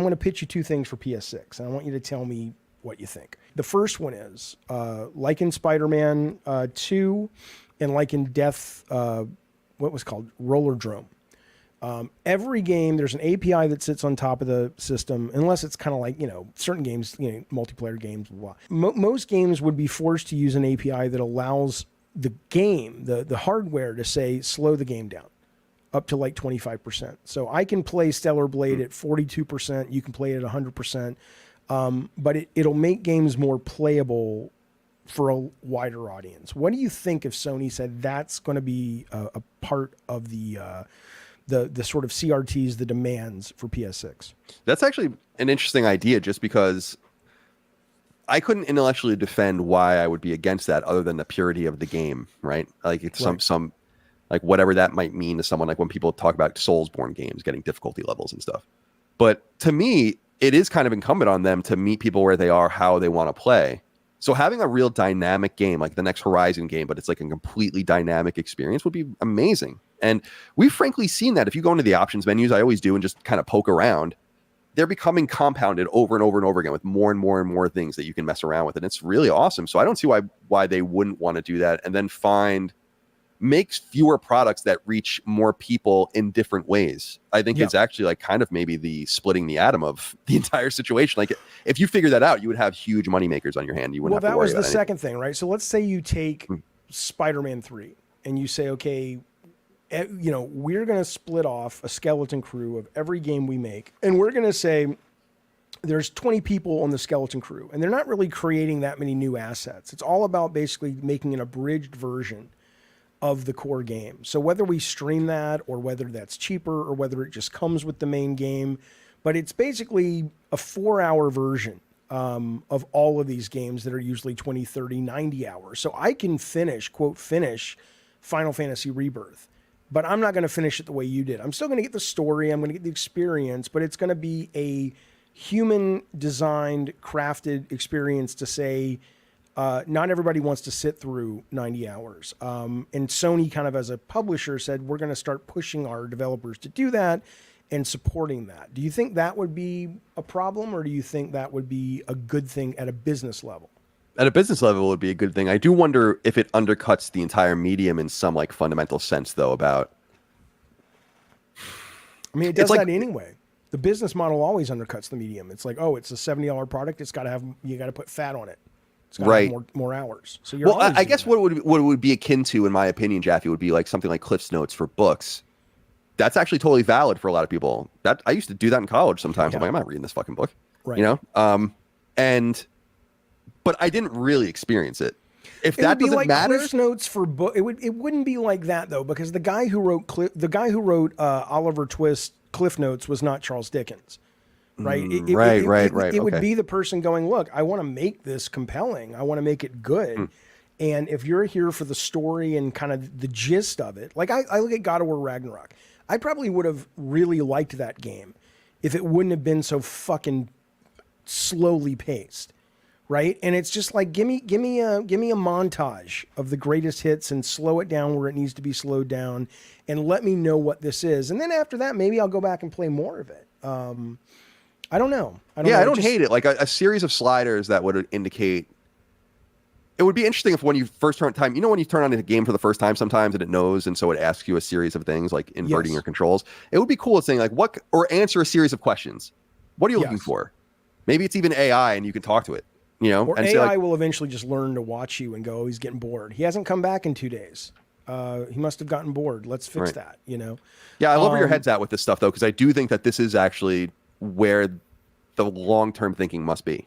I'm going to pitch you two things for PS6, and I want you to tell me what you think. The first one is, like in Spider-Man 2 and like in Death, what was called Rollerdrome. Every game, there's an API that sits on top of the system, unless it's kind of like, certain games, multiplayer games, blah, blah. Most games would be forced to use an API that allows the game, the hardware, to say, slow the game down up to like 25%. So I can play Stellar Blade at 42%. You can play it at 100%. But it'll make games more playable for a wider audience. What do you think if Sony said that's going to be a part of the sort of CRTs, the demands for PS6? That's actually an interesting idea, just because I couldn't intellectually defend why I would be against that other than the purity of the game, right? Like it's some like whatever that might mean to someone, like when people talk about Soulsborne games getting difficulty levels and stuff. But to me, it is kind of incumbent on them to meet people where they are, how they want to play. So having a real dynamic game, like the next Horizon game, but it's like a completely dynamic experience, would be amazing. And we've frankly seen that. If you go into the options menus, I always do, and just kind of poke around, they're becoming compounded over and over and over again with more and more and more things that you can mess around with. And it's really awesome. So I don't see why they wouldn't want to do that, and then makes fewer products that reach more people in different ways. I think it's actually like kind of maybe the splitting the atom of the entire situation. Like if you figure that out, you would have huge money makers on your hand. You wouldn't have to worry about that was the second thing, right? So let's say you take Spider-Man 3 and you say, okay, we're going to split off a skeleton crew of every game we make. And we're going to say there's 20 people on the skeleton crew, and they're not really creating that many new assets. It's all about basically making an abridged version of the core game. So whether we stream that, or whether that's cheaper, or whether it just comes with the main game, but it's basically a 4-hour version of all of these games that are usually 20, 30, 90 hours. So I can quote finish Final Fantasy Rebirth, but I'm not going to finish it the way you did. I'm still going to get the story, I'm going to get the experience, but it's going to be a human designed, crafted experience to say, not everybody wants to sit through 90 hours. And Sony kind of as a publisher said, we're going to start pushing our developers to do that and supporting that. Do you think that would be a problem, or do you think that would be a good thing at a business level? At a business level, it would be a good thing. I do wonder if it undercuts the entire medium in some like fundamental sense, though, about... I mean, it does that anyway. The business model always undercuts the medium. It's like, oh, it's a $70 product. You got to put fat on it. It's got to have more hours. So I guess what it would be akin to, in my opinion, Jaffe, would be like something like Cliff's Notes for books. That's actually totally valid for a lot of people. That I used to do that in college sometimes. I'm like, I'm not reading this fucking book, right? But I didn't really experience it. If that doesn't like matter, Cliff's Notes for book, it wouldn't be like that though, because the guy who wrote Oliver Twist Cliff Notes was not Charles Dickens. Right. It would be the person going, look, I want to make this compelling. I want to make it good. And if you're here for the story and kind of the gist of it, like I look at God of War Ragnarok, I probably would have really liked that game if it wouldn't have been so fucking slowly paced. Right. And it's just like, give me a montage of the greatest hits and slow it down where it needs to be slowed down and let me know what this is. And then after that, maybe I'll go back and play more of it. I don't know. I don't hate it. Like a series of sliders that would indicate. It would be interesting if when you first turn time, when you turn on a game for the first time sometimes and it knows, and so it asks you a series of things like inverting your controls. It would be cool at saying like or answer a series of questions. What are you looking for? Maybe it's even AI and you can talk to it. Or and AI will eventually just learn to watch you and go, oh, he's getting bored. He hasn't come back in 2 days. He must have gotten bored. Let's fix that. Yeah, I love where your head's at with this stuff though, because I do think that this is actually where the long-term thinking must be.